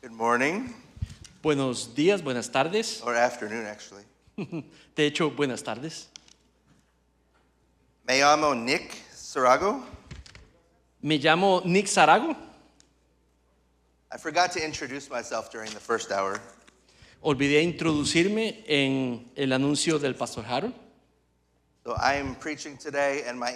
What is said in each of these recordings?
Good morning, Buenos días, buenas tardes. or afternoon actually. De hecho, buenas tardes. Me llamo Nick Sarago. Me llamo Nick Sarago. I forgot to introduce myself during the first hour. Olvidé introducirme en el anuncio del Pastor Harold. So I am preaching today and my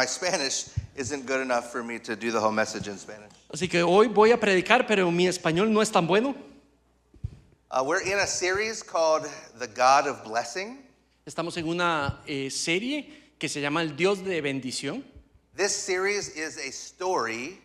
Spanish isn't good enough for me to do the whole message in Spanish. Así que hoy voy a predicar, pero mi español no es tan bueno. We're in a series called The God of Blessing. Estamos en una serie que se llama El Dios de Bendición. This series is a story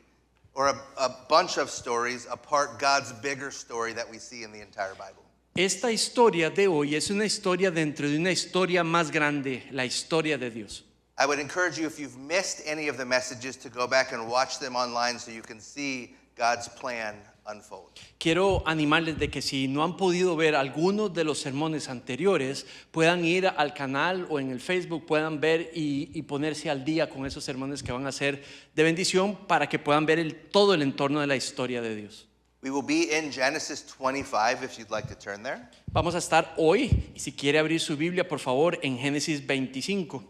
or a bunch of stories apart God's bigger story that we see in the entire Bible. Esta historia de hoy es una historia dentro de una historia más grande, la historia de Dios. I would encourage you, if you've missed any of the messages, to go back and watch them online so you can see God's plan unfold. Quiero animarles de que si no han podido ver algunos de los sermones anteriores, puedan ir al canal o en el Facebook, puedan ver y ponerse al día con esos sermones que van a ser de bendición para que puedan ver todo el entorno de la historia de Dios. We will be in Genesis 25 if you'd like to turn there. Vamos a estar hoy, y si quiere abrir su Biblia, por favor, en Génesis 25.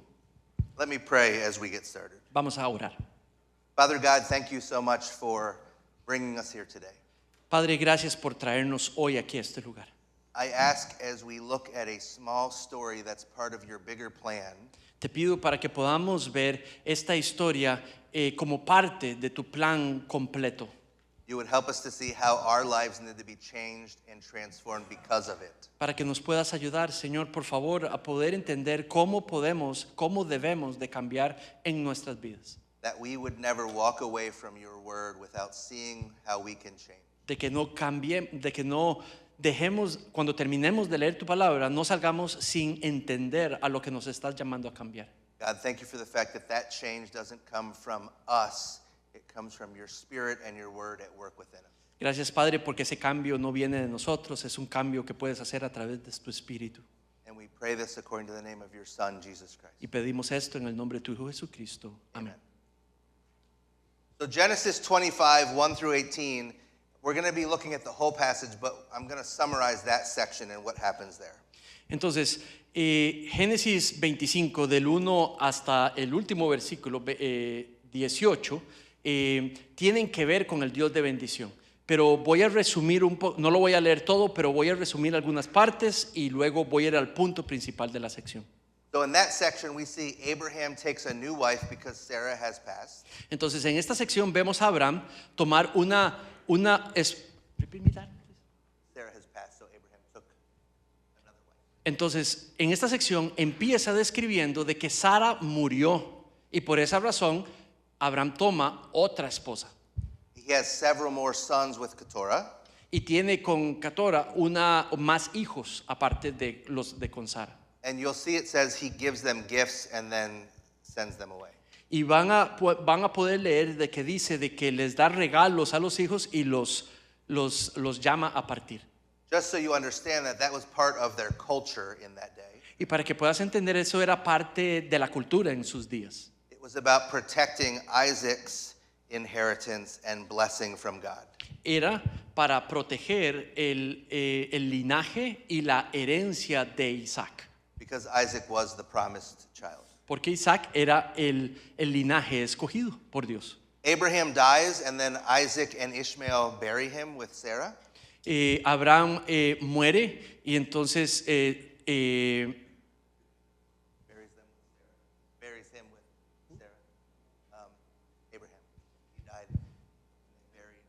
Let me pray as we get started. Vamos a orar. Father God, thank you so much for bringing us here today. Padre, gracias por traernos hoy aquí a este lugar. I ask as we look at a small story that's part of your bigger plan, Te pido para que podamos ver esta historia como parte de tu plan completo. you would help us to see how our lives need to be changed and transformed because of it. Para que nos puedas ayudar, Señor, por favor, a poder entender cómo debemos de cambiar en nuestras vidas. That we would never walk away from your word without seeing how we can change. De que no dejemos, cuando terminemos de leer tu palabra, no salgamos sin entender a lo que nos estás llamando a cambiar. God, thank you for the fact that that change doesn't come from us. It comes from your spirit and your word at work within us. Gracias, Padre, porque ese cambio no viene de nosotros, es un cambio que puedes hacer a través de tu Espíritu. And we pray this according to the name of your Son, Jesus Christ. Y pedimos esto en el nombre de tu Hijo Jesucristo. Amén. So Genesis 25, 1 through 18, we're going to be looking at the whole passage, but I'm going to summarize that section and what happens there. Entonces, Génesis 25, del 1 hasta el último versículo 18, tienen que ver con el Dios de bendición. Pero voy a resumir un poco, no lo voy a leer todo, pero voy a resumir algunas partes y luego voy a ir al punto principal de la sección. So in that section, we see Abraham takes a new wife because Sarah has passed. Entonces, en esta sección vemos a Abraham tomar repeat me that, please. Sarah has passed, so Abraham took another wife. Entonces, en esta sección empieza describiendo de que Sara murió y por esa razón Abraham toma otra esposa. He has several more sons with Keturah. Y tiene con Keturah más hijos aparte de los de con Sara. And you'll see it says he gives them gifts and then sends them away. Y van a poder leer de que dice de que les da regalos a los hijos y los llama a partir. Just so you understand that was part of their culture in that day. Y para que puedas entender, eso era parte de la cultura en sus días. It was about protecting Isaac's inheritance and blessing from God. Era para proteger el linaje y la herencia de Isaac. Because Isaac was the promised child. Porque Isaac era el linaje escogido por Dios. Abraham dies and then Isaac and Ishmael bury him with Sarah. Abraham muere y entonces Buries him with Sarah. Abraham. He died. And they buried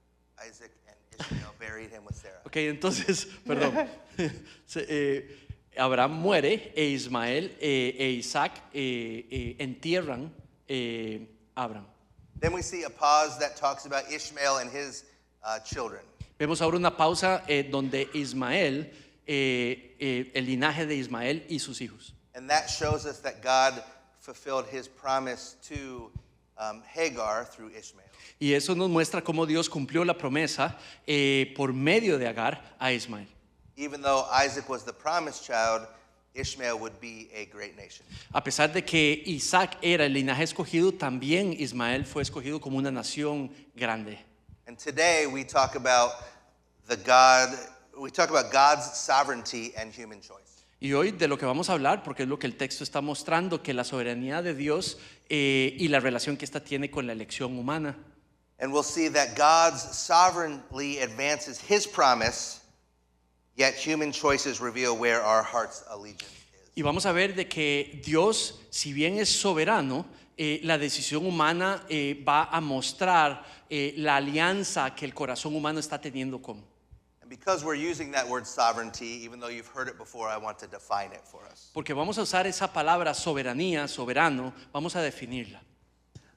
Isaac and Ishmael buried him with Sarah. Ok, entonces, perdón. Abraham muere e Ismael e Isaac entierran a Abraham. Then we see a pause that talks about Ishmael and his children. Vemos ahora una pausa donde Ismael, el linaje de Ismael y sus hijos. And that shows us that God fulfilled his promise to Hagar through Ishmael. Y eso nos muestra cómo Dios cumplió la promesa por medio de Agar a Ismael. Even though Isaac was the promised child, Ishmael would be a great nation. A pesar de que Isaac era el linaje escogido, también Ismael fue escogido como una nación grande. And today we talk about God's sovereignty and human choice. Y hoy de lo que vamos a hablar, porque es lo que el texto está mostrando, que la soberanía de Dios y la relación que ésta tiene con la elección humana. And we'll see that God sovereignly advances his promise, yet human choices reveal where our heart's allegiance is. Y vamos a ver de que Dios, si bien es soberano, la decisión humana va a mostrar la alianza que el corazón humano está teniendo con. And because we're using that word sovereignty, even though you've heard it before, I want to define it for us. Porque vamos a usar esa palabra soberanía, soberano, vamos a definirla.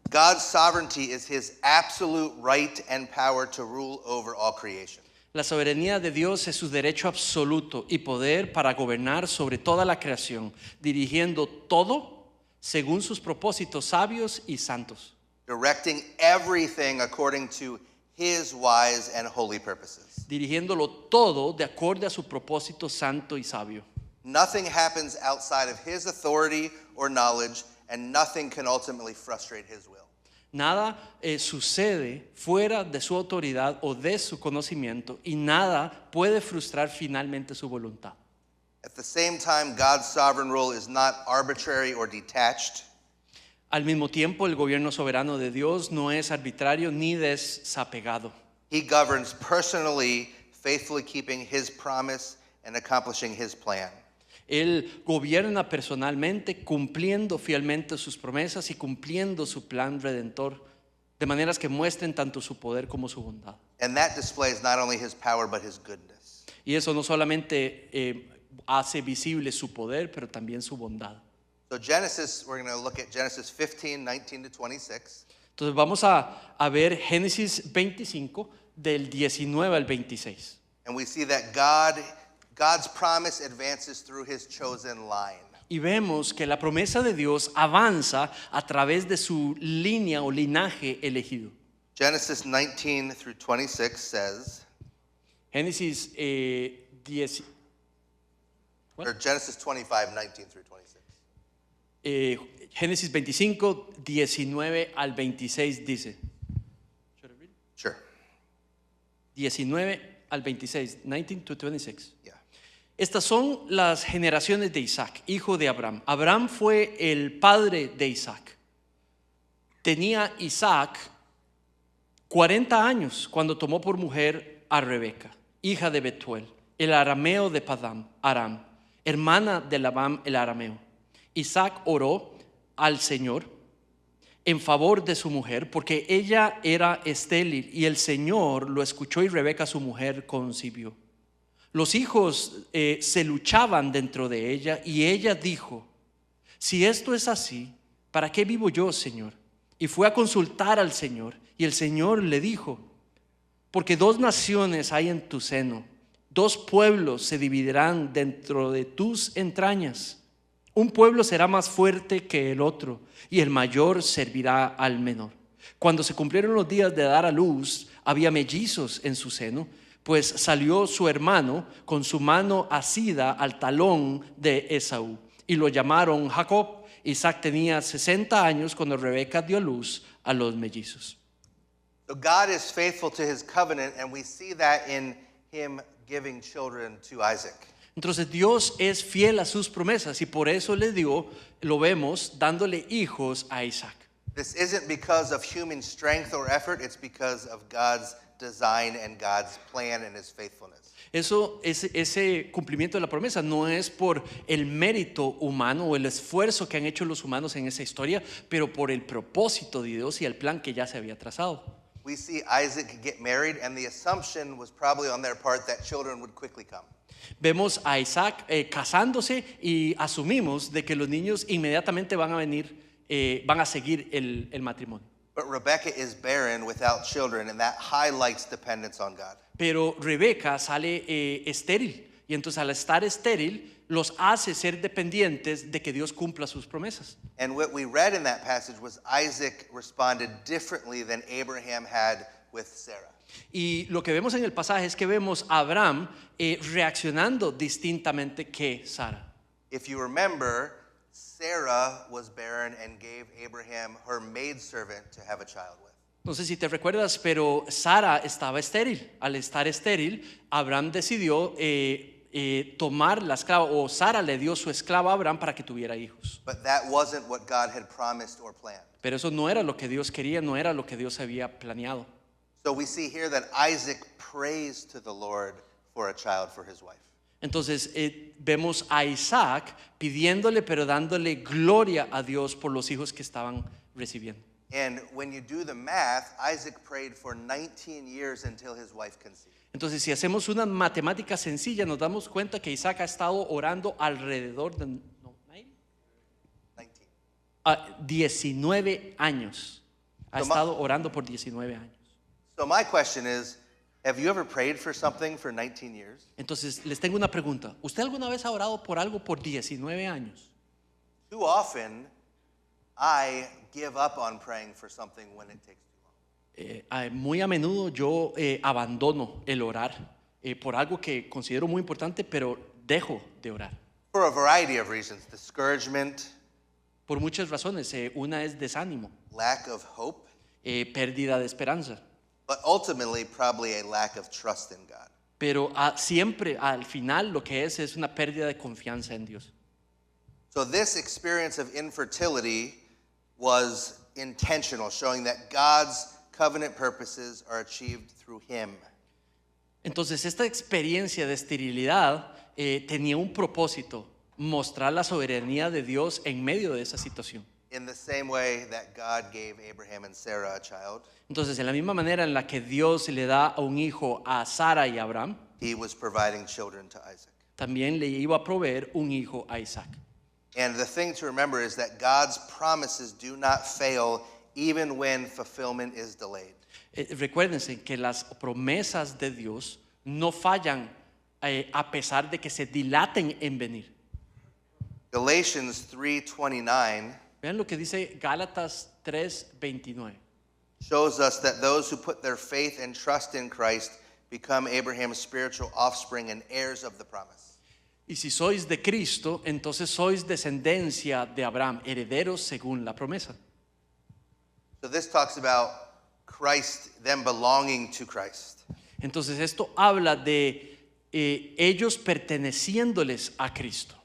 God's sovereignty is his absolute right and power to rule over all creation. La soberanía de Dios es su derecho absoluto y poder para gobernar sobre toda la creación, dirigiendo todo según sus propósitos sabios y santos. Directing everything according to his wise and holy purposes. Dirigiéndolo todo de acuerdo a su propósito santo y sabio. Nothing happens outside of his authority or knowledge, and nothing can ultimately frustrate his will. Nada sucede fuera de su autoridad o de su conocimiento y nada puede frustrar finalmente su voluntad. At the same time, God's sovereign rule is not arbitrary or detached. Al mismo tiempo, el gobierno soberano de Dios no es arbitrario ni desapegado. He governs personally, faithfully keeping his promise and accomplishing his plan. Él gobierna personalmente, cumpliendo fielmente sus promesas y cumpliendo su plan redentor, de maneras que muestren tanto su poder como su bondad. And that displays not only his power, but his goodness. Y eso no solamente hace visible su poder, pero también su bondad. So Genesis, we're going to look at Genesis 15, 19 to 26. Entonces vamos a ver Génesis 25 del 19 al 26. And we see that God's promise advances through his chosen line. Y vemos que la promesa de Dios avanza a través de su línea o linaje elegido. Genesis 19 through 26 says, Génesis 10, or Genesis 25, 19 through 26. Génesis 25, 19 al 26 dice. Sure. 19 al 26, 19 to 26. Yeah. Estas son las generaciones de Isaac, hijo de Abraham. Abraham fue el padre de Isaac. Tenía Isaac 40 años cuando tomó por mujer a Rebeca, hija de Betuel, el arameo de Padam, Aram, hermana de Labán el arameo. Isaac oró al Señor en favor de su mujer porque ella era estéril y el Señor lo escuchó y Rebeca su mujer concibió. Los hijos se luchaban dentro de ella y ella dijo, si esto es así, ¿para qué vivo yo, Señor? Y fue a consultar al Señor y el Señor le dijo, porque dos naciones hay en tu seno, dos pueblos se dividirán dentro de tus entrañas. Un pueblo será más fuerte que el otro y el mayor servirá al menor. Cuando se cumplieron los días de dar a luz, había mellizos en su seno, pues salió su hermano con su mano asida al talón de Esaú y lo llamaron Jacob. Isaac tenía 60 años cuando Rebeca dio luz a los mellizos. So God is faithful to his covenant, and we see that in him giving children to Isaac. Entonces Dios es fiel a sus promesas y por eso le dio, lo vemos, dándole hijos a Isaac. This isn't because of human strength or effort, it's because of God's design and God's plan and his faithfulness. Ese cumplimiento de la promesa no es por el mérito humano o el esfuerzo que han hecho los humanos en esa historia, pero por el propósito de Dios y el plan que ya se había trazado. We see Isaac get married, and the assumption was probably on their part that children would quickly come. Vemos a Isaac casándose y asumimos de que los niños inmediatamente van a venir, van a seguir el matrimonio. But Rebecca is barren without children, and that highlights dependence on God. Pero Rebeca sale estéril y entonces al estar estéril los hace ser dependientes de que Dios cumpla sus promesas. And what we read in that passage was Isaac responded differently than Abraham had with Sarah. Y lo que vemos en el pasaje es que vemos a Abraham reaccionando distintamente que Sara. If you remember, Sarah was barren and gave Abraham her maidservant to have a child with. No sé si te recuerdas, pero Sara estaba estéril. Al estar estéril, Abraham decidió tomar la esclava, o Sara le dio su esclava a Abraham para que tuviera hijos. But that wasn't what God had promised or planned. Pero eso no era lo que Dios quería, no era lo que Dios había planeado. So we see here that Isaac prays to the Lord for a child for his wife. Entonces vemos a Isaac pidiéndole, pero dándole gloria a Dios por los hijos que estaban recibiendo. And when you do the math, Isaac prayed for 19 years until his wife conceived. Entonces, si hacemos una matemática sencilla, nos damos cuenta que Isaac ha estado orando alrededor de 19 años. Ha estado orando por 19 años. So my question is, have you ever prayed for something for 19 years? Entonces, les tengo una pregunta. ¿Usted alguna vez ha orado por algo por 19 años? Too often, I give up on praying for something when it takes too long. Muy a menudo yo abandono el orar por algo que considero muy importante, pero dejo de orar. For a variety of reasons, discouragement, Por muchas razones. Una es desánimo, lack of hope, pérdida de esperanza. but ultimately probably a lack of trust in God. Pero siempre al final lo que es una pérdida de confianza en Dios. So this experience of infertility was intentional, showing that God's covenant purposes are achieved through him. Entonces esta experiencia de esterilidad tenía un propósito: mostrar la soberanía de Dios en medio de esa situación. In the same way that God gave Abraham and Sarah a child, Entonces, en la misma manera en la que Dios le da a un hijo a Sara y a Abraham, he was providing children to Isaac. también le iba a proveer un hijo a Isaac. And the thing to remember is that God's promises do not fail even when fulfillment is delayed. Recuérdense que las promesas de Dios no fallan a pesar de que se dilaten en venir. Galatians 3:29 Vean lo que dice Gálatas 3:29. shows us that those who put their faith and trust in Christ become Abraham's spiritual offspring and heirs of the promise. Y si sois de Cristo, entonces sois descendencia de Abraham, herederos según la promesa. So this talks about Christ, them belonging to Christ. Entonces esto habla de ellos perteneciéndoles a Cristo.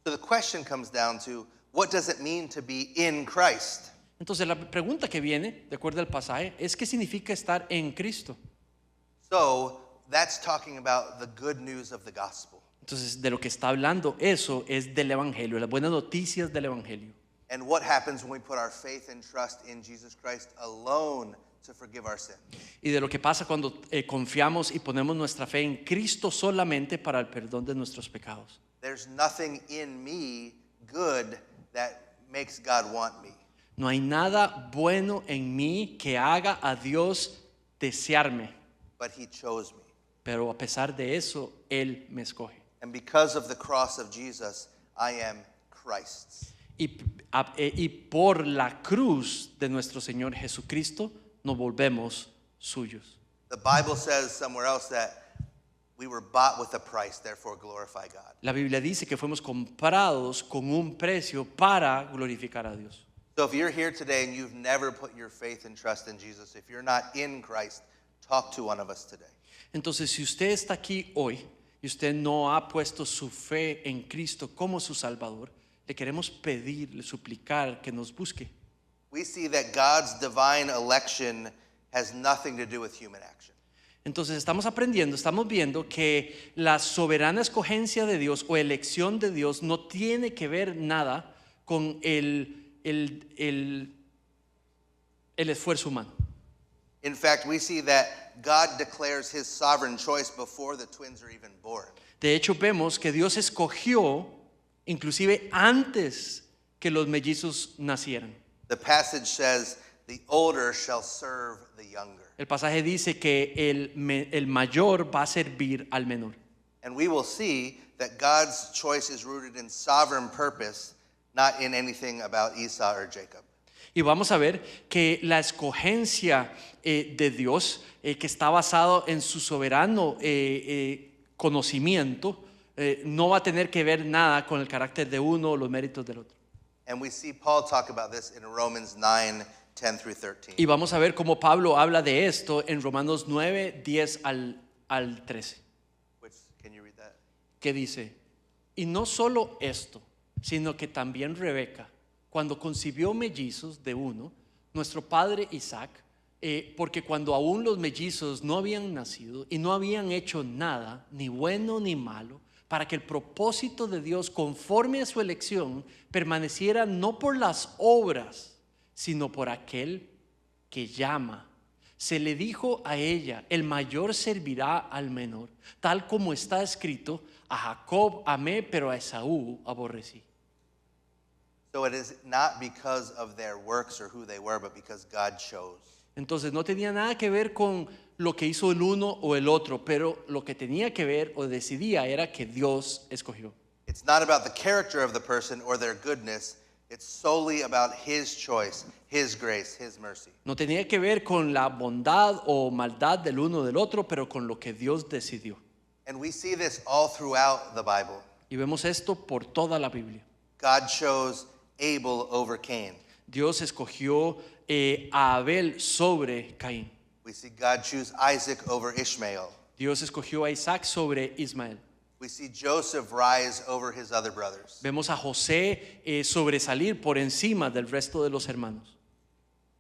So the question comes down to, what does it mean to be in Christ? Entonces la pregunta que viene, de acuerdo al pasaje, es ¿qué significa estar en Cristo? So that's talking about the good news of the gospel. Entonces de lo que está hablando eso es del Evangelio, las buenas noticias del Evangelio. And what happens when we put our faith and trust in Jesus Christ alone to forgive our sin? Y de lo que pasa cuando confiamos y ponemos nuestra fe en Cristo solamente para el perdón de nuestros pecados. There's nothing in me good that makes God want me. No hay nada bueno en mí que haga a Dios desearme, But he chose me. pero a pesar de eso, Él me escoge. And because of the cross of Jesus, I am Christ's. Y por la cruz de nuestro Señor Jesucristo, nos volvemos suyos. The Bible says somewhere else that we were bought with a price, therefore glorify God. La Biblia dice que fuimos comprados con un precio para glorificar a Dios. So if you're here today and you've never put your faith and trust in Jesus, if you're not in Christ, talk to one of us today. Entonces, si usted está aquí hoy y usted no ha puesto su fe en Cristo como su Salvador, le queremos pedir, le suplicar que nos busque. We see that God's divine election has nothing to do with human action. Entonces estamos aprendiendo, estamos viendo que la soberana escogencia de Dios o elección de Dios no tiene que ver nada con el esfuerzo humano. In fact, we see that God declares his sovereign choice before the twins are even born. De hecho, vemos que Dios escogió inclusive antes que los mellizos nacieran. The passage says, the older shall serve the younger. El pasaje dice que el mayor va a servir al menor. And we will see that God's choice is rooted in sovereign purpose, not in anything about Esau or Jacob. Y vamos a ver que la escogencia de Dios, que está basado en su soberano conocimiento, no va a tener que ver nada con el carácter de uno o los méritos del otro. And we see Paul talk about this in Romans 9, 10 through 13. Y vamos a ver cómo Pablo habla de esto en Romanos 9, 10 al 13. Can you read that? Que dice, y no solo esto, sino que también Rebeca, cuando concibió mellizos de uno, nuestro padre Isaac, porque cuando aún los mellizos no habían nacido y no habían hecho nada, ni bueno ni malo, para que el propósito de Dios conforme a su elección permaneciera no por las obras, sino por aquel que llama. Se le dijo a ella, el mayor servirá al menor, tal como está escrito, a Jacob amé, pero a Esaú aborrecí. So it is not because of their works or who they were, but because God chose. Entonces no tenía nada que ver con lo que hizo el uno o el otro, pero lo que tenía que ver o decidía era que Dios escogió. It's not about the character of the person or their goodness. It's solely about His choice, His grace, His mercy. No tenía que ver con la bondad o maldad del uno o del otro, pero con lo que Dios decidió. And we see this all throughout the Bible. Y vemos esto por toda la Biblia. God chose Abel over Cain. Dios escogió a Abel sobre Caín. We see God choose Isaac over Ishmael. Dios escogió a Isaac sobre Ismael. We see Joseph rise over his other brothers. Vemos a José sobresalir por encima del resto de los hermanos.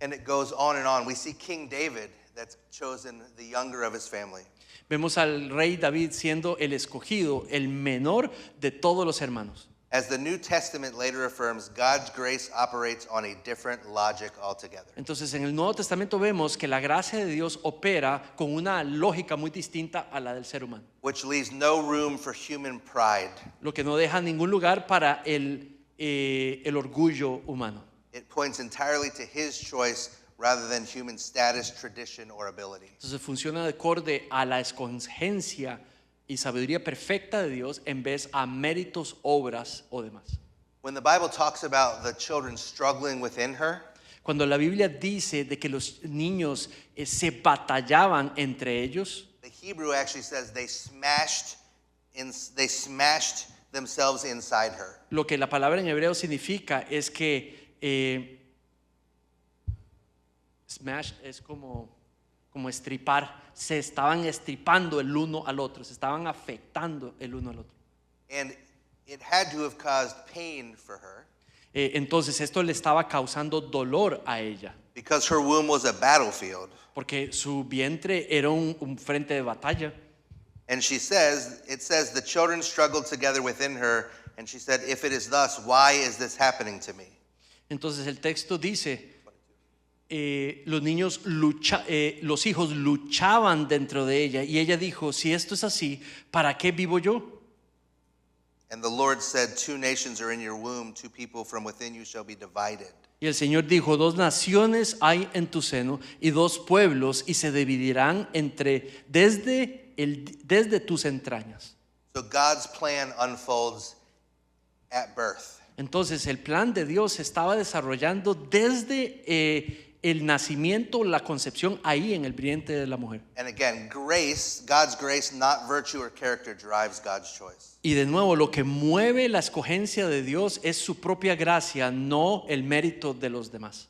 And it goes on and on. We see King David that's chosen the younger of his family. Vemos al rey David siendo el escogido, el menor de todos los hermanos. As the New Testament later affirms, God's grace operates on a different logic altogether. Entonces en el Nuevo Testamento vemos que la gracia de Dios opera con una lógica muy distinta a la del ser humano, Which leaves no room for human pride. lo que no deja ningún lugar para el orgullo humano. It points entirely to His choice rather than human status, tradition, or ability. Entonces funciona de acorde a la escogencia y sabiduría perfecta de Dios en vez a méritos, obras o demás. When the Bible talks about the children struggling within her, Cuando la Biblia dice de que los niños se batallaban entre ellos, the Hebrew actually says they smashed themselves inside her. lo que la palabra en hebreo significa es que smash es como estripar, se estaban estripando el uno al otro, se estaban afectando el uno al otro. And it had to have caused pain for her Entonces esto le estaba causando dolor a ella, because her womb was a battlefield. porque su vientre era un frente de batalla. And it says the children struggled together within her, and she said, if it is thus, why is this happening to me? Entonces el texto dice, los hijos luchaban dentro de ella, y ella dijo, si esto es así, ¿para qué vivo yo? And the Lord said, 2 nations are in your womb, 2 people from within you shall be divided. Y el Señor dijo, 2 naciones hay en tu seno y 2 pueblos, y se dividirán desde tus entrañas. So God's plan unfolds at birth. Entonces el plan de Dios se estaba desarrollando desde el nacimiento, la concepción, ahí en el vientre de la mujer. And again, God's grace, not virtue or character, drives God's choice. Y de nuevo, lo que mueve la escogencia de Dios es su propia gracia, no el mérito de los demás.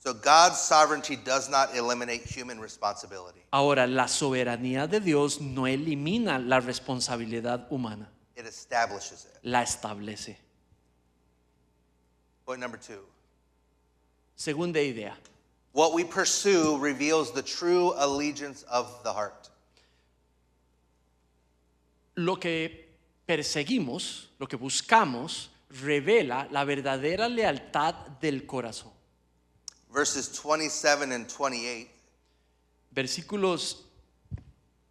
So God's sovereignty does not eliminate human responsibility. Ahora, la soberanía de Dios no elimina la responsabilidad humana, It establishes it. la establece. Point number 2. Segunda idea. What we pursue reveals the true allegiance of the heart. Lo que perseguimos, lo que buscamos, revela la verdadera lealtad del corazón. Verses 27 and 28 Versículos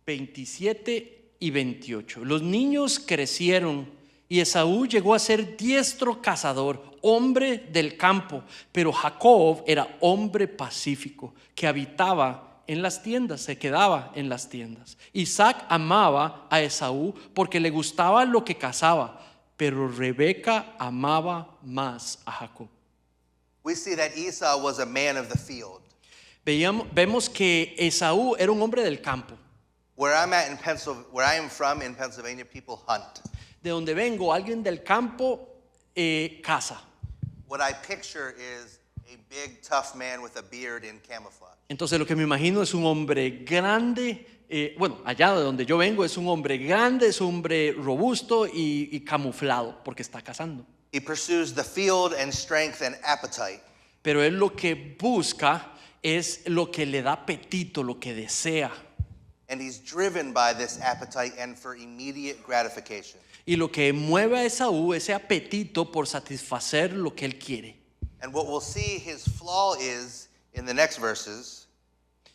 27 y 28. Los niños crecieron y Esaú llegó a ser diestro cazador, hombre del campo, pero Jacob era hombre pacífico que habitaba en las tiendas, se quedaba en las tiendas. Isaac amaba a Esaú porque le gustaba lo que cazaba, pero Rebeca amaba más a Jacob. we see that Esau was a man of the field. Vemos que Esaú era un hombre del campo. Where I am from in Pennsylvania, people hunt. De donde vengo, alguien del campo caza. What I picture is a big, tough man with a beard in camouflage. Entonces lo que me imagino es un hombre grande, bueno, allá de donde yo vengo es un hombre grande, es un hombre robusto y camuflado porque está cazando. He pursues the field and strength and appetite. Pero él lo que busca es lo que le da apetito, lo que desea. And he's driven by this appetite and for immediate gratification. Y lo que mueve a Esaú, ese apetito por satisfacer lo que él quiere. And what we'll see his flaw is in the next verses,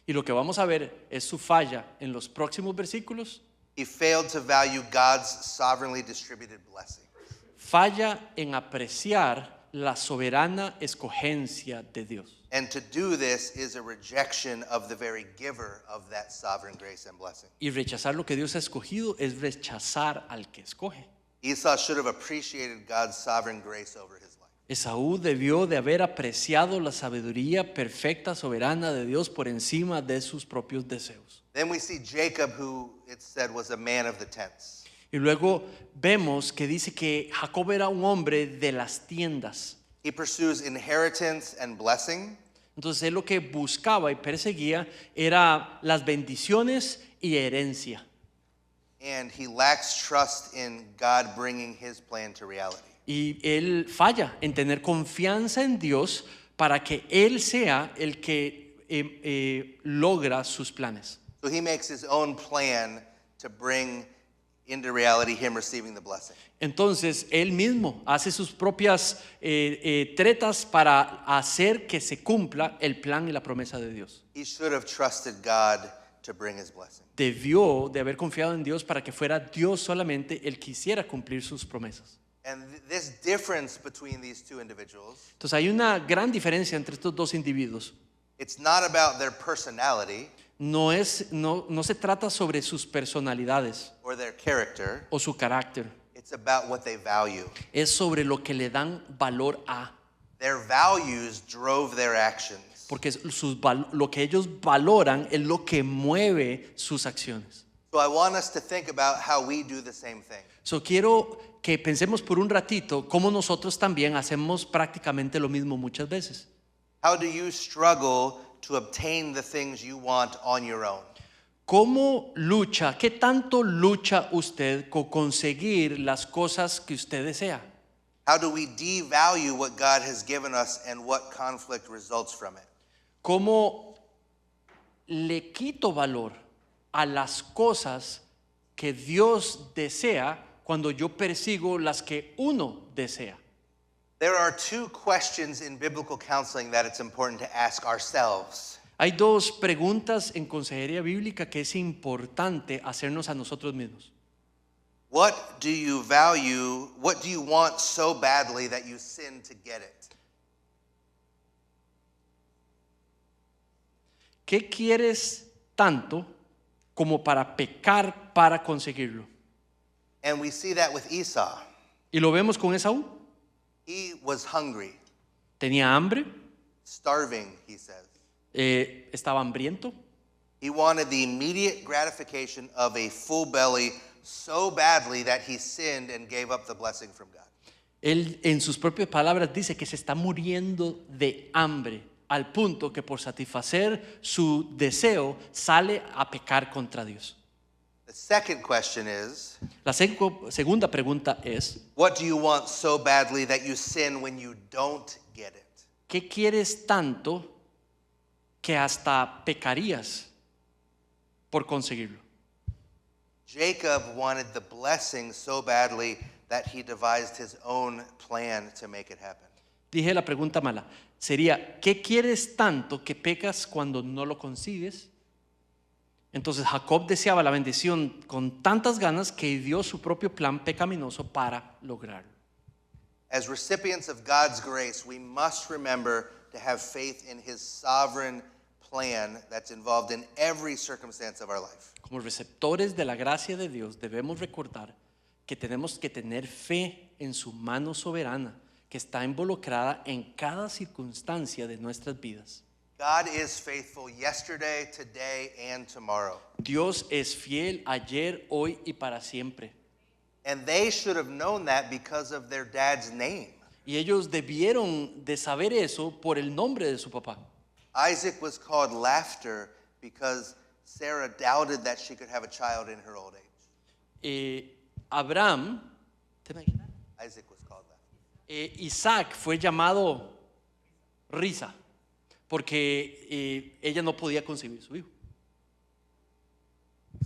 Y lo que vamos a ver es su falla en los próximos versículos. he failed to value God's sovereignly distributed blessing. Falla en apreciar la soberana escogencia de Dios. And to do this is a rejection of the very giver of that sovereign grace and blessing. Y rechazar lo que Dios ha escogido es rechazar al que escoge. Esau should have appreciated God's sovereign grace over his life. Esaú debió de haber apreciado la sabiduría perfecta, soberana de Dios por encima de sus propios deseos. Then we see Jacob, who it said was a man of the tents. Y luego vemos que dice que Jacob era un hombre de las tiendas. He pursues inheritance and blessing, Entonces él lo que buscaba y perseguía era las bendiciones y herencia. and he lacks trust in God bringing his plan to reality. Y él falla en tener confianza en Dios para que él sea el que logra sus planes. So he makes his own plan to bring into reality him receiving the blessing. Entonces él mismo hace sus propias tretas para hacer que se cumpla el plan y la promesa de Dios. He should have trusted God to bring his blessing. Debió de haber confiado en Dios para que fuera Dios solamente el que hiciera cumplir sus promesas. And this difference between these two individuals, Entonces hay una gran diferencia entre estos dos individuos. it's not about their personality No se trata sobre sus personalidades or their character, o su carácter. it's about what they value. Es sobre lo que le dan valor a. Their values drove their actions. Porque lo que ellos valoran es lo que mueve sus acciones. So I want us to think about how we do the same thing. So quiero que pensemos por un ratito cómo nosotros también hacemos prácticamente lo mismo muchas veces. How do you struggle to obtain the things you want on your own? ¿Cómo lucha? ¿Qué tanto lucha usted con conseguir las cosas que usted desea? How do we devalue what God has given us and what conflict results from it? ¿Cómo le quito valor a las cosas que Dios desea cuando yo persigo las que uno desea? There are two questions in biblical counseling that it's important to ask ourselves. Hay dos preguntas en consejería bíblica que es importante hacernos a nosotros mismos. What do you value? What do you want so badly that you sin to get it? ¿Qué quieres tanto como para pecar para conseguirlo? And we see that with Esau. Y lo vemos con Esaú. He was hungry, Tenía hambre, starving, he says. estaba hambriento. He wanted the immediate gratification of a full belly so badly that he sinned and gave up the blessing from God. Él en sus propias palabras dice que se está muriendo de hambre al punto que por satisfacer su deseo sale a pecar contra Dios. The second question is, La segunda pregunta es, what do you want so badly that you sin when you don't get it? ¿qué quieres tanto que hasta pecarías por conseguirlo? Jacob wanted the blessing so badly that he devised his own plan to make it happen. Dije la pregunta mala. Sería, ¿qué quieres tanto que pecas cuando no lo consigues? Entonces Jacob deseaba la bendición con tantas ganas que dio su propio plan pecaminoso para lograrlo. As recipients of God's grace, we must remember to have faith in his sovereign plan that's involved in every circumstance of our life. Como receptores de la gracia de Dios debemos recordar que tenemos que tener fe en su mano soberana que está involucrada en cada circunstancia de nuestras vidas. God is faithful yesterday, today, and tomorrow. Dios es fiel ayer, hoy y para siempre. And they should have known that because of their dad's name. Y ellos debieron de saber eso por el nombre de su papá. Isaac was called Laughter because Sarah doubted that she could have a child in her old age. Abraham, Isaac was called Laughter. Isaac fue llamado Risa porque ella no podía concebir su hijo.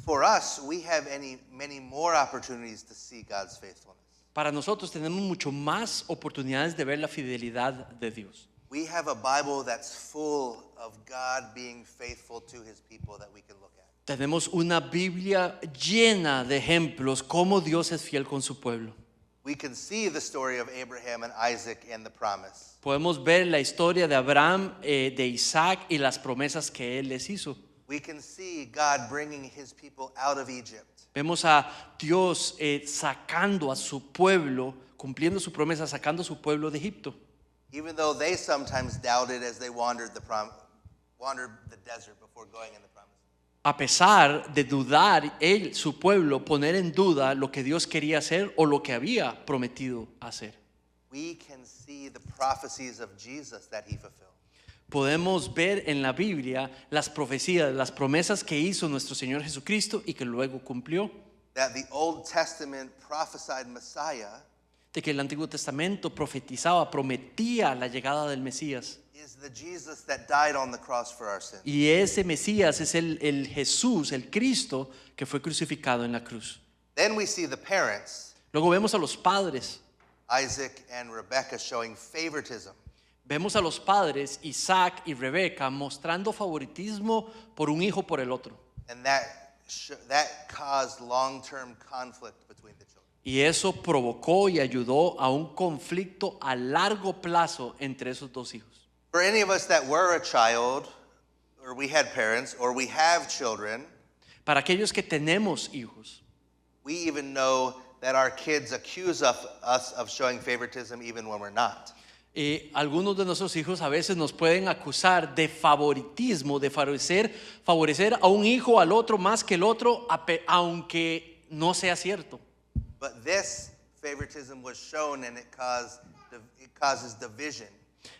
For us, we have many more opportunities to see God's faithfulness. Para nosotros tenemos mucho más oportunidades de ver la fidelidad de Dios. We have a Bible that's full of God being faithful to his people that we can look at. Tenemos una Biblia llena de ejemplos cómo Dios es fiel con su pueblo. We can see the story of Abraham and Isaac and the promise. Podemos ver la historia de Abraham, de Isaac y las promesas que él les hizo. We can see God bringing his people out of Egypt. Vemos a Dios sacando a su pueblo, cumpliendo su promesa, sacando a su pueblo de Egipto. Even though they sometimes doubted as they wandered the desert before going in the promise. A pesar de dudar, su pueblo, poner en duda lo que Dios quería hacer o lo que había prometido hacer. We can see the prophecies of Jesus that he fulfilled. Podemos ver en la Biblia las profecías, las promesas que hizo nuestro Señor Jesucristo y que luego cumplió. That the Old Testament prophesied Messiah De que el Antiguo Testamento profetizaba, prometía la llegada del Mesías. is the Jesus that died on the cross for our sins. Y ese Mesías es el Jesús, el Cristo que fue crucificado en la cruz. Then we see the parents, Luego vemos a los padres. Isaac and Rebekah, showing favoritism. Vemos a los padres, Isaac y Rebeca, mostrando favoritismo por un hijo por el otro. And that caused long-term conflict between the children. Y eso provocó y ayudó a un conflicto a largo plazo entre esos dos hijos. For any of us that were a child, or we had parents, or we have children, Para aquellos que tenemos hijos, we even know that our kids accuse us of showing favoritism even when we're not. algunos de nuestros hijos a veces nos pueden acusar de favoritismo, de favorecer a un hijo al otro más que el otro, aunque no sea cierto. But this favoritism was shown and it causes division.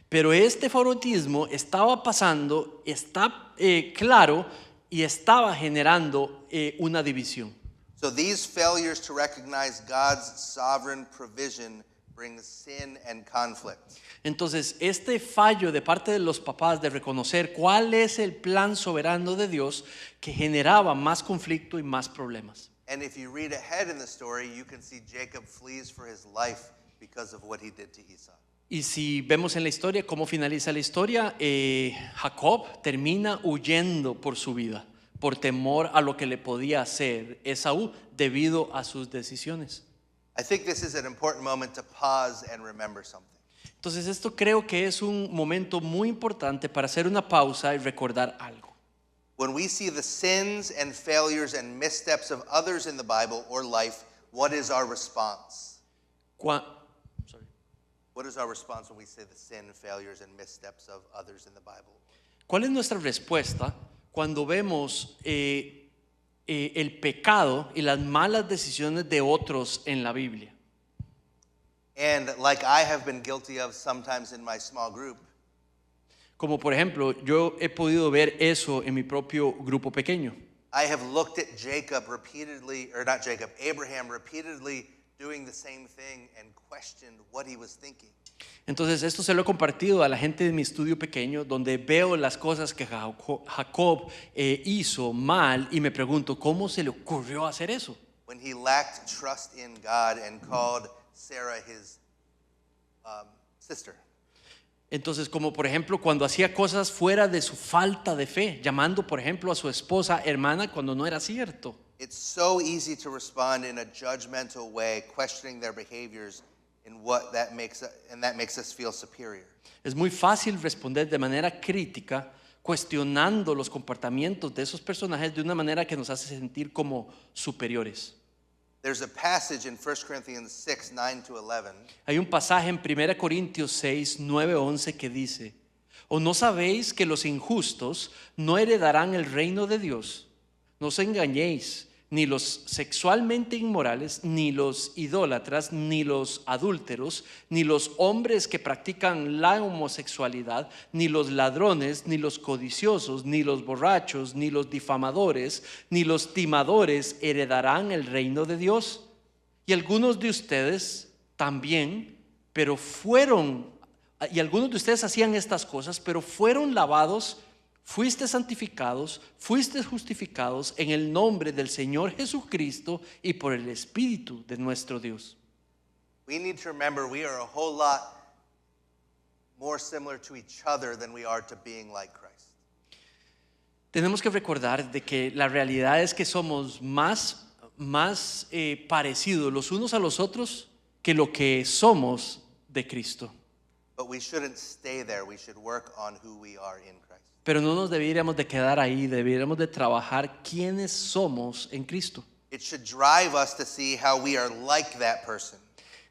Pero este favoritismo estaba pasando, está claro y estaba generando una división. So these failures to recognize God's sovereign provision brings sin and conflict. Entonces, este fallo de parte de los papás de reconocer cuál es el plan soberano de Dios que generaba más conflicto y más problemas. And if you read ahead in the story, you can see Jacob flees for his life because of what he did to Esau. Y si vemos en la historia cómo finaliza la historia, Jacob termina huyendo por su vida, por temor a lo que le podía hacer Esaú debido a sus decisiones. I think this is an important moment to pause and remember something. Entonces esto creo que es un momento muy importante para hacer una pausa y recordar algo. When we see the sins and failures and missteps of others in the Bible or life, what is our response? What is our response when we see the sin, failures, and missteps of others in the Bible? ¿Cuál es nuestra respuesta cuando vemos el pecado y las malas decisiones de otros en la Biblia? And like I have been guilty of sometimes in my small group, Como por ejemplo, yo he podido ver eso en mi propio grupo pequeño. I have looked at Abraham repeatedly doing the same thing and questioned what he was thinking. Entonces esto se lo he compartido a la gente de mi estudio pequeño, donde veo las cosas que Jacob hizo mal y me pregunto, ¿cómo se le ocurrió hacer eso? When he lacked trust in God and called Sarah his sister. Entonces, como por ejemplo, cuando hacía cosas fuera de su falta de fe, llamando por ejemplo a su esposa hermana cuando no era cierto. It's so easy to respond in a judgmental way, questioning their behaviors, and that makes us feel superior. Es muy fácil responder de manera crítica, cuestionando los comportamientos de esos personajes de una manera que nos hace sentir como superiores. There's a passage in 1 Corinthians 6, 9-11. Hay un pasaje en 1 Corintios 6, 9, 11 que dice: ¿O no sabéis que los injustos no heredarán el reino de Dios? No os engañéis, ni los sexualmente inmorales, ni los idólatras, ni los adúlteros, ni los hombres que practican la homosexualidad, ni los ladrones, ni los codiciosos, ni los borrachos, ni los difamadores, ni los timadores heredarán el reino de Dios. Y algunos de ustedes también, y algunos de ustedes hacían estas cosas, pero fueron lavados, fuiste santificados, fuiste justificados en el nombre del Señor Jesucristo y por el Espíritu de nuestro Dios. We need to remember we are a whole lot more similar to each other than we are to being like Christ. Tenemos que recordar de que la realidad es que somos más parecidos los unos a los otros que lo que somos de Cristo. But we shouldn't stay there. We should work on who we are in Christ. Pero no nos deberíamos de quedar ahí, deberíamos de trabajar quiénes somos en Cristo. It should drive us to see how we are like that person.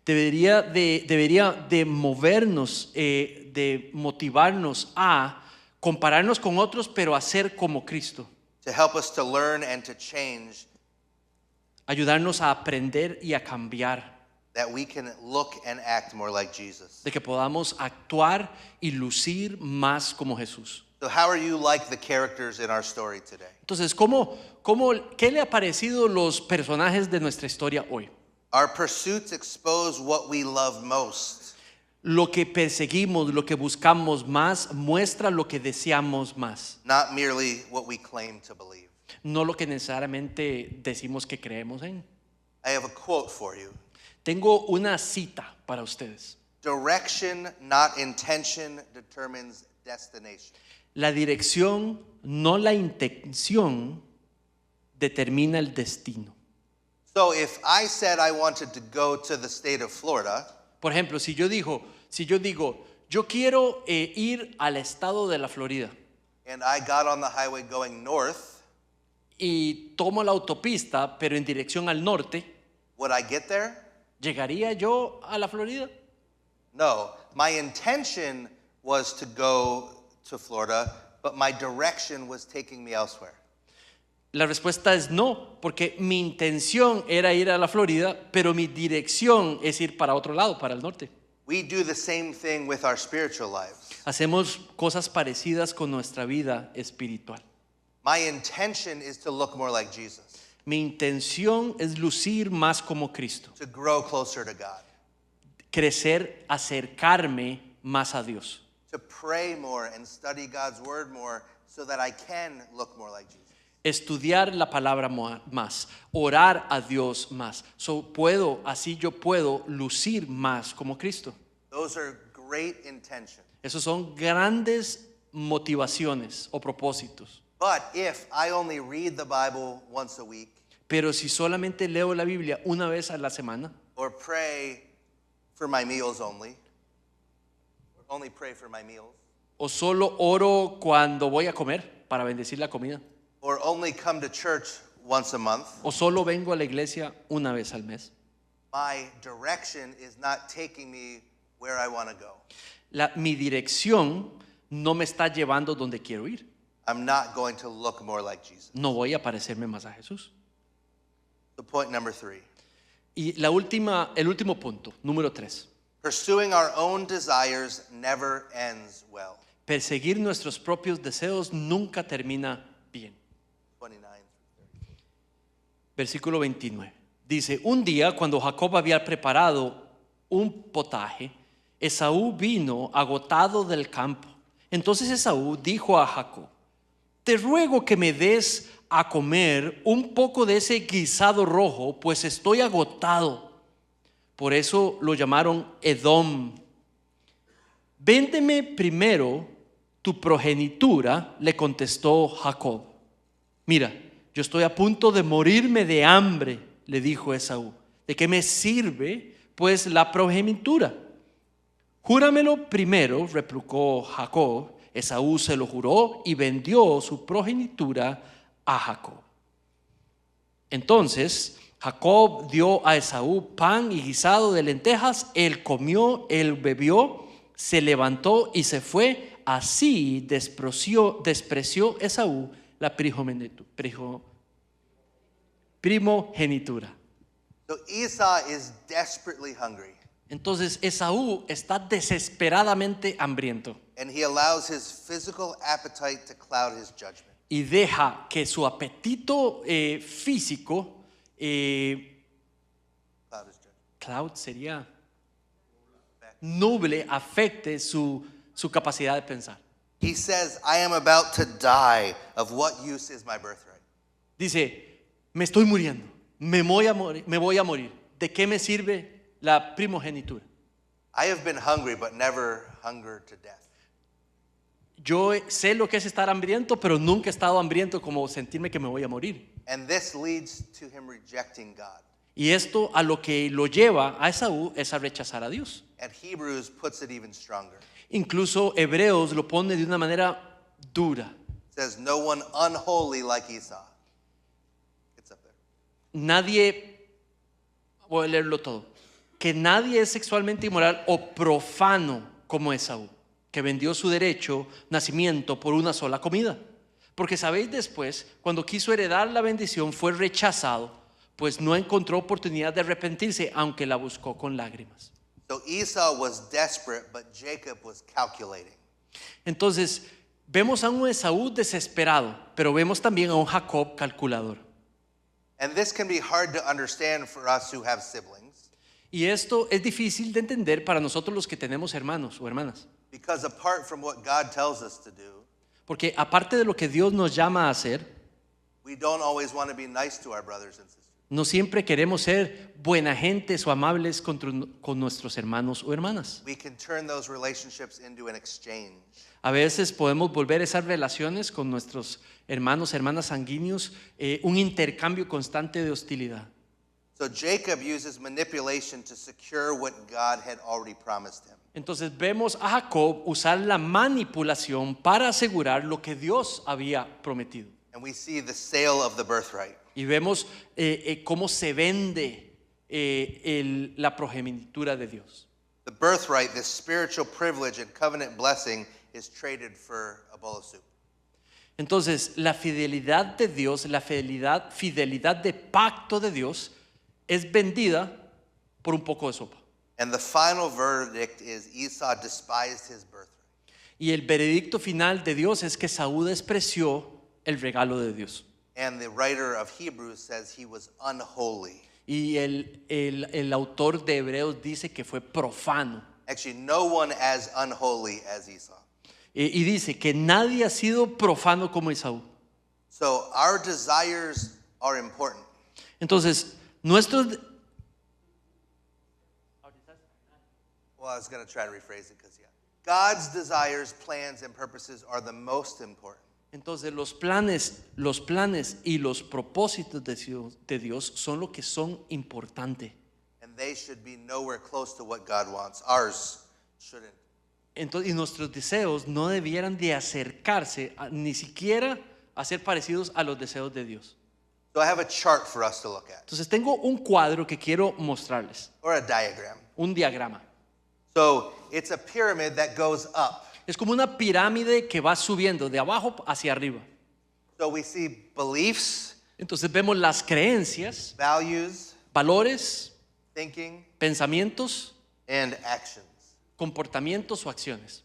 Debería de movernos, de motivarnos a compararnos con otros, pero a ser como Cristo. To help us to learn and to change, Ayudarnos a aprender y a cambiar. that we can look and act more like Jesus. De que podamos actuar y lucir más como Jesús. So how are you like the characters in our story today? Entonces, ¿qué le ha parecido los personajes de nuestra historia hoy? Our pursuits expose what we love most. Lo que perseguimos, lo que buscamos más, muestra lo que deseamos más. Not merely what we claim to believe. No lo que necesariamente decimos que creemos en. I have a quote for you. Tengo una cita para ustedes. Direction, not intention, determines destination. La dirección, no la intención, determina el destino. So if I said I wanted to go to the state of Florida, Por ejemplo, si yo digo, yo quiero ir al estado de la Florida and I got on the highway going north, y tomo la autopista, pero en dirección al norte, would I get there? ¿llegaría yo a la Florida? No. My intention was to go to Florida, but my direction was taking me elsewhere. La respuesta es no, porque mi intención era ir a la Florida, pero mi dirección es ir para otro lado, para el norte. We do the same thing with our spiritual lives. Hacemos cosas parecidas con nuestra vida espiritual. My intention is to look more like Jesus, Mi intención es lucir más como Cristo, to grow closer to God, crecer, acercarme más a Dios, to pray more and study God's word more so that I can look more like Jesus. estudiar la palabra más, orar a Dios más. Así yo puedo lucir más como Cristo. Those are great intentions. Esos son grandes motivaciones o propósitos. But if I only read the Bible once a week, Pero si solamente leo la Biblia una vez a la semana, or pray for my meals only, or only pray for my meals, o solo oro cuando voy a comer para bendecir la comida, or only come to church once a month, o solo vengo a la iglesia una vez al mes, my direction is not taking me where I want to go. mi dirección no me está llevando donde quiero ir. I'm not going to look more like Jesus. No voy a parecerme más a Jesús. So point number 3. Y el último punto, número 3. Pursuing our own desires never ends well. Perseguir nuestros propios deseos nunca termina bien. 29. Versículo 29. Dice, un día cuando Jacob había preparado un potaje, Esaú vino agotado del campo. Entonces Esaú dijo a Jacob, te ruego que me des a comer un poco de ese guisado rojo, pues estoy agotado. Por eso lo llamaron Edom. Véndeme primero tu progenitura, le contestó Jacob. Mira, yo estoy a punto de morirme de hambre, le dijo Esaú. ¿De qué me sirve, pues, la progenitura? Júramelo primero, replicó Jacob. Esaú se lo juró y vendió su progenitura a Jacob. Entonces Jacob dio a Esaú pan y guisado de lentejas. Él comió, él bebió, se levantó y se fue. Así despreció Esaú la primogenitura. So Esau is desperately hungry, Entonces Esaú está desesperadamente hambriento and he allows his physical appetite to cloud his judgment. y deja que su apetito físico, Cloud his judgment. cloud sería nuble, afecte su capacidad de pensar. He says, I am about to die. Of what use is my birthright? Dice, me estoy muriendo, me voy a morir. ¿De qué me sirve la primogenitura? I have been hungry, but never hungered to death. Yo sé lo que es estar hambriento, pero nunca he estado hambriento como sentirme que me voy a morir. And this leads to him rejecting God. Y esto a lo que lo lleva a Esaú es a rechazar a Dios. And Hebrews puts it even stronger. Incluso Hebreos lo pone de una manera dura. It says, no one unholy like Esau. It's up there. Nadie, voy a leerlo todo, que nadie es sexualmente inmoral o profano como Esaú, que vendió su derecho, nacimiento por una sola comida. Porque sabéis después, cuando quiso heredar la bendición, fue rechazado, pues no encontró oportunidad de arrepentirse, aunque la buscó con lágrimas. So Esau was desperate, but Jacob was calculating. Entonces, vemos a un Esaú desesperado, pero vemos también a un Jacob calculador. And this can be hard to understand for us who have siblings, Y esto es difícil de entender para nosotros los que tenemos hermanos o hermanas. because apart from what God tells us to do, Porque aparte de lo que Dios nos llama a hacer, we don't always want to be nice to our brothers and sisters. no siempre queremos ser buena gentes o amables con nuestros hermanos o hermanas. We can turn those relationships into an exchange. A veces podemos volver esas relaciones con nuestros hermanos, hermanas sanguíneos, un intercambio constante de hostilidad. So Jacob uses manipulation to secure what God had already promised him. Entonces vemos a Jacob usar la manipulación para asegurar lo que Dios había prometido. And we see the sale of the birthright. Y vemos cómo se vende la progenitura de Dios. The birthright, this spiritual privilege and covenant blessing, is traded for a bowl of soup. Entonces, la fidelidad de Dios, la fidelidad de pacto de Dios es vendida por un poco de sopa. And the final verdict is Esau despised his birthright. Y el veredicto final de Dios es que Saúl despreció el regalo de Dios. And the writer of Hebrews says he was unholy. Y el autor de Hebreos dice que fue profano. Actually, no one as unholy as Esau. Y dice que nadie ha sido profano como Esaú. So our desires are important. Entonces, nuestros... Well, I was going to try to rephrase it because, God's desires, plans, and purposes are the most important. Entonces los planes y los propósitos de Dios son lo que son importantes. And they should be nowhere close to what God wants. Ours shouldn't. Entonces, y nuestros deseos no debieran de acercarse ni siquiera a ser parecidos a los deseos de Dios. So I have a chart for us to look at, Entonces tengo un cuadro que quiero mostrarles, or a diagram. un diagrama. So it's a pyramid that goes up. Es como una pirámide que va subiendo de abajo hacia arriba. So we see beliefs, Entonces vemos las creencias, values, valores, thinking, pensamientos, and actions. comportamientos o acciones.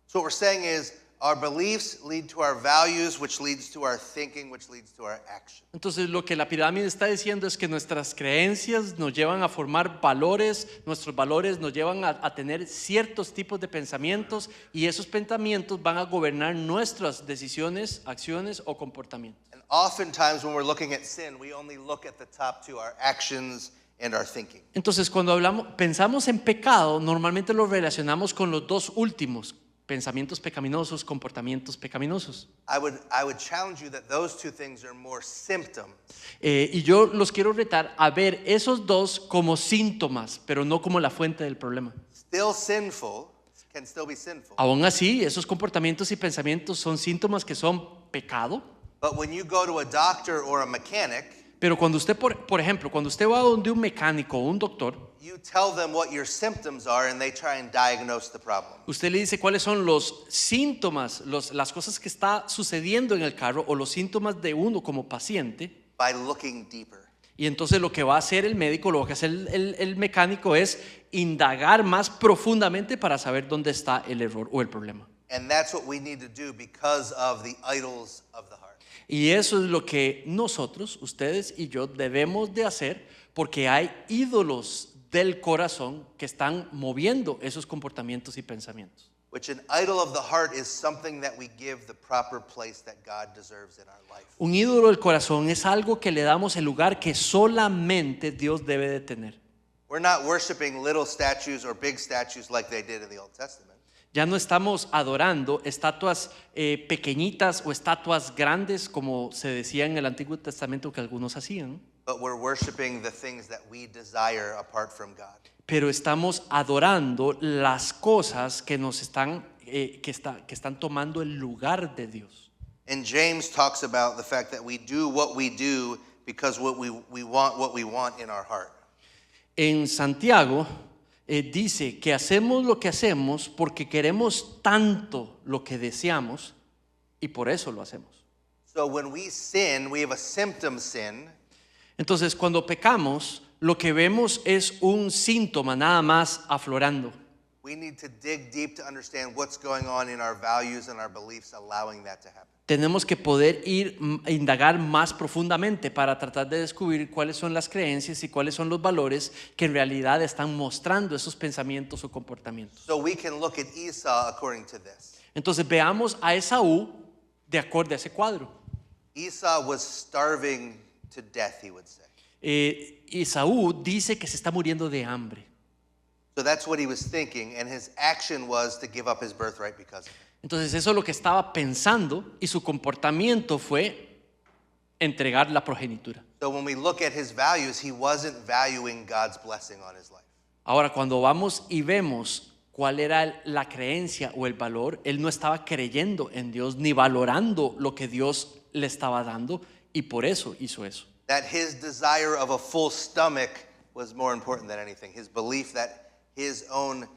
So what we're saying is our beliefs lead to our values, which leads to our thinking, which leads to our action. Entonces lo que la pirámide está diciendo es que nuestras creencias nos llevan a formar valores, nuestros valores nos llevan a tener ciertos tipos de pensamientos y esos pensamientos van a gobernar nuestras decisiones, acciones o comportamientos. And oftentimes when we're looking at sin, we only look at the top two, our actions and our thinking. Entonces cuando pensamos en pecado, normalmente lo relacionamos con los dos últimos, pensamientos pecaminosos, comportamientos pecaminosos. I would challenge you that those two things are more symptoms Y yo los quiero retar a ver esos dos como síntomas, pero no como la fuente del problema. still sinful, can still be sinful. Aún así, esos comportamientos y pensamientos son síntomas que son pecado. But when you go to a doctor or a mechanic, Pero cuando usted, por ejemplo, cuando usted va donde un mecánico o un doctor, you tell them what your symptoms are and they try and diagnose the problem. usted le dice cuáles son los síntomas, las cosas que está sucediendo en el carro o los síntomas de uno como paciente, By looking deeper. Y entonces lo que va a hacer el médico, lo que hace el mecánico es indagar más profundamente para saber dónde está el error o el problema. And that's what we need to do because of the idols of the heart. Y eso es lo que nosotros, ustedes y yo debemos de hacer, porque hay ídolos del corazón que están moviendo esos comportamientos y pensamientos. Which an idol of the heart is something that we give the proper place that God deserves in our life. Un ídolo del corazón es algo que le damos el lugar que solamente Dios debe de tener. We're not worshiping little statues or big statues like they did in the Old Testament. Ya no estamos adorando estatuas pequeñitas o estatuas grandes como se decía en el Antiguo Testamento que algunos hacían, But we're worshiping the things that we desire apart from God. pero estamos adorando las cosas que nos están que están tomando el lugar de Dios. And James talks about the fact that we do what we do because we want what we want in our heart. En Santiago dice que hacemos lo que hacemos porque queremos tanto lo que deseamos y por eso lo hacemos. So when we sin, we have a symptom sin. Entonces, cuando pecamos, lo que vemos es un síntoma nada más aflorando. We need to dig deep to understand what's going on in our values and our beliefs, allowing that to happen. Tenemos que poder ir a indagar más profundamente para tratar de descubrir cuáles son las creencias y cuáles son los valores que en realidad están mostrando esos pensamientos o comportamientos. So we can look at Esau according to this. Entonces veamos a Esaú de acuerdo a ese cuadro. Esau was starving to death, he would say. Esaú dice que se está muriendo de hambre. So that's what he was thinking, and his action was to give up his birthright because of it. Entonces eso es lo que estaba pensando y su comportamiento fue entregar la progenitura. So when we look at his values, he wasn't valuing God's blessing on his life. Ahora, cuando vamos y vemos cuál era la creencia o el valor, él no estaba creyendo en Dios ni valorando lo que Dios le estaba dando y por eso hizo eso. That his desire of a full stomach was more important than anything. His belief that his own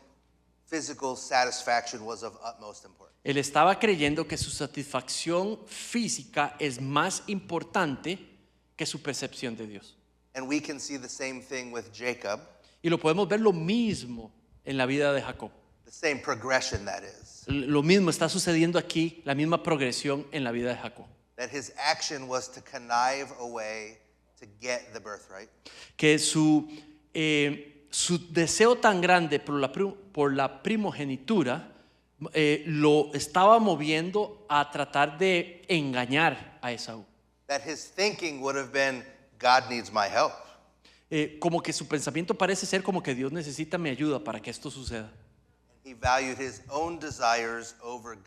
physical satisfaction was of utmost importance. Él estaba creyendo que su satisfacción física es más importante que su percepción de Dios. And we can see the same thing with Jacob, Y lo podemos ver lo mismo en la vida de Jacob. the same progression that is. Lo mismo está sucediendo aquí, la misma progresión en la vida de Jacob. That his action was to connive a way to get the birthright. Que su deseo tan grande por la primogenitura lo estaba moviendo a tratar de engañar a Esaú. That his thinking would have been, God needs my help. Como que su pensamiento parece ser como que Dios necesita mi ayuda para que esto suceda. He valued his own desires over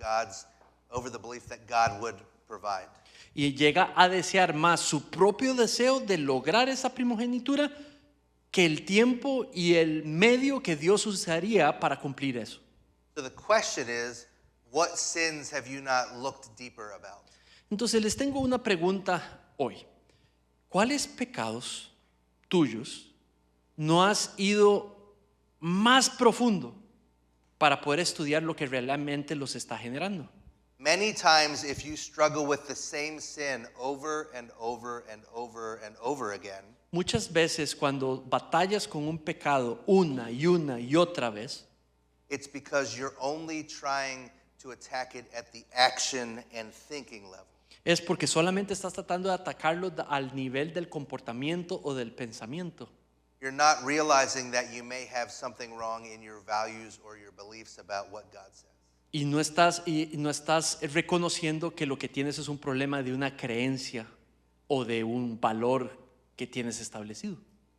the belief that God would provide. Y llega a desear más su propio deseo de lograr esa primogenitura que el tiempo y el medio que Dios usaría para cumplir eso. So the question is, what sins have you not looked deeper about? Entonces les tengo una pregunta hoy. ¿Cuáles pecados tuyos no has ido más profundo para poder estudiar lo que realmente los está generando? Many times, if you struggle with the same sin over and over and over and over again, Muchas veces cuando batallas con un pecado una y otra vez, it's because you're only trying to attack it at the action and thinking level. es porque solamente estás tratando de atacarlo al nivel del comportamiento o del pensamiento. You're not realizing that you may have something wrong in your values or your beliefs about what God says. Y no estás reconociendo que lo que tienes es un problema de una creencia o de un valor que tienes establecido.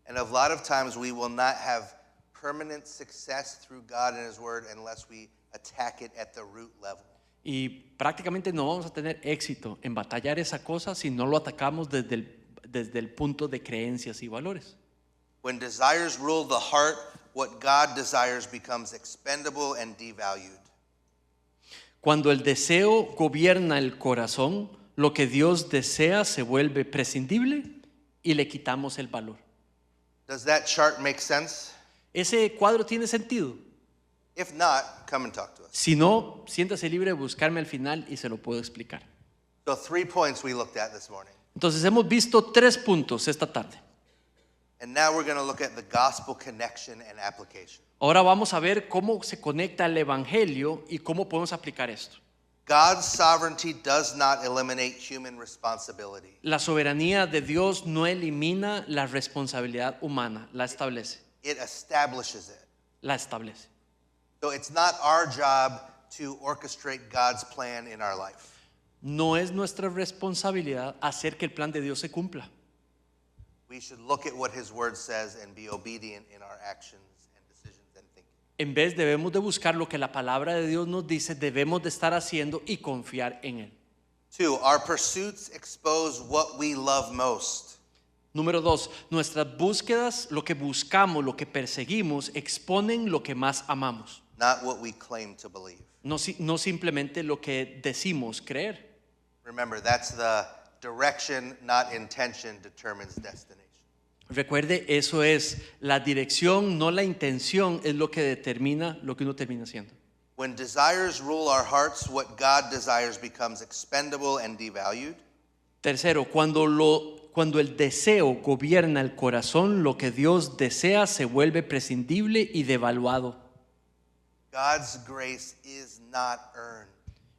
And a lot of times we will not have permanent success through God and His Word unless we attack it at the root level. Y prácticamente no vamos a tener éxito en batallar esa cosa si no lo atacamos desde el punto de creencias y valores. When desires rule the heart, what God desires becomes expendable and devalued. Cuando el deseo gobierna el corazón, lo que Dios desea se vuelve prescindible y le quitamos el valor. Does that chart make sense? ¿Ese cuadro tiene sentido? If not, come and talk to us. Si no, siéntase libre de buscarme al final y se lo puedo explicar. So 3 points we looked at this morning. Entonces hemos visto 3 puntos esta tarde. And now we're going to look at the gospel connection and application. Ahora vamos a ver cómo se conecta el evangelio y cómo podemos aplicar esto. God's sovereignty does not eliminate human responsibility. La soberanía de Dios no elimina la responsabilidad humana, la establece, It establishes it. la establece. So it's not our job to orchestrate God's plan in our life. No es nuestra responsabilidad hacer que el plan de Dios se cumpla. We should look at what his word says and be obedient in our actions and decisions and thinking. En vez debemos de buscar lo que la palabra de Dios nos dice, debemos de estar haciendo y confiar en Él. 2, our pursuits expose what we love most. Número 2, nuestras búsquedas, lo que buscamos, lo que perseguimos, exponen lo que más amamos. Not what we claim to believe. No simplemente lo que decimos creer. Remember, that's the direction, not intention, determines destination. Recuerde, eso es la dirección, no la intención, es lo que determina lo que uno termina haciendo. When desires rule our hearts, what God desires becomes expendable and devalued. Tercero, cuando el deseo gobierna el corazón, lo que Dios desea se vuelve prescindible y devaluado. God's grace is not earned.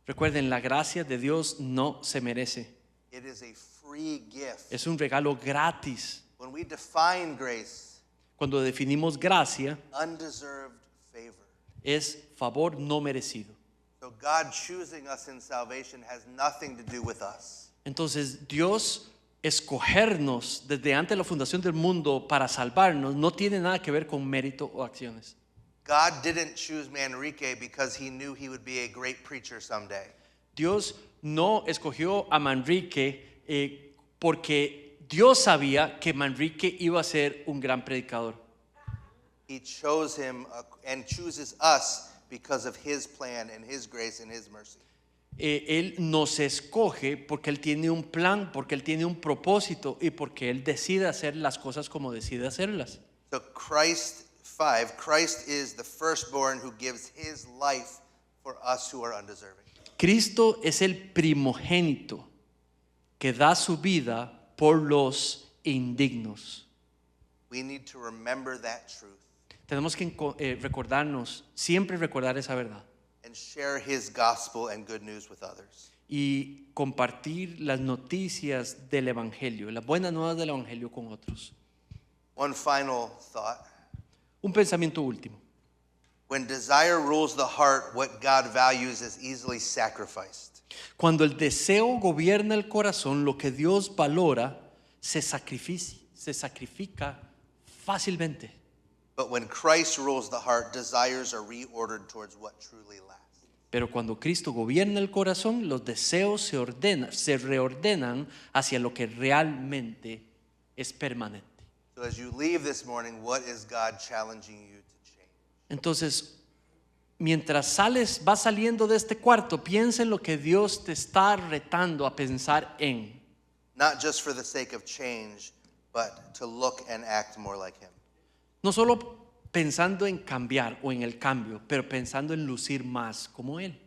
Recuerden, la gracia de Dios no se merece. It is a free gift. Es un regalo gratis. When we define grace, Cuando definimos gracia, undeserved favor. es favor no merecido. So God choosing us in salvation has nothing to do with us. Entonces, Dios escogernos desde antes de la fundación del mundo para salvarnos no tiene nada que ver con mérito o acciones. God didn't choose Manrique because he knew he would be a great preacher someday. Dios no escogió a Manrique porque Dios sabía que Manrique iba a ser un gran predicador. He chose him and chooses us because of his plan and his grace and his mercy. Él nos escoge porque Él tiene un plan, porque Él tiene un propósito y porque Él decide hacer las cosas como decide hacerlas. So Christ is the firstborn who gives his life for us who are undeserving. Cristo es el primogénito que da su vida por los indignos. We need to remember that truth Tenemos que siempre recordar esa verdad and share his gospel and good news with others. y compartir las noticias del Evangelio, las buenas nuevas del Evangelio con otros. One final thought. Un pensamiento último. When desire rules the heart, what God values is easily sacrificed. Cuando el deseo gobierna el corazón, lo que Dios valora se sacrifica fácilmente. But when Christ rules the heart, desires are reordered towards what truly lasts. Pero cuando Cristo gobierna el corazón, los deseos se reordenan hacia lo que realmente es permanente. So as you leave this morning, what is God challenging you to change? Entonces, mientras vas saliendo de este cuarto, piensa en lo que Dios te está retando a pensar en. Not just for the sake of change, but to look and act more like him. No solo pensando en cambiar o en el cambio, pero pensando en lucir más como Él.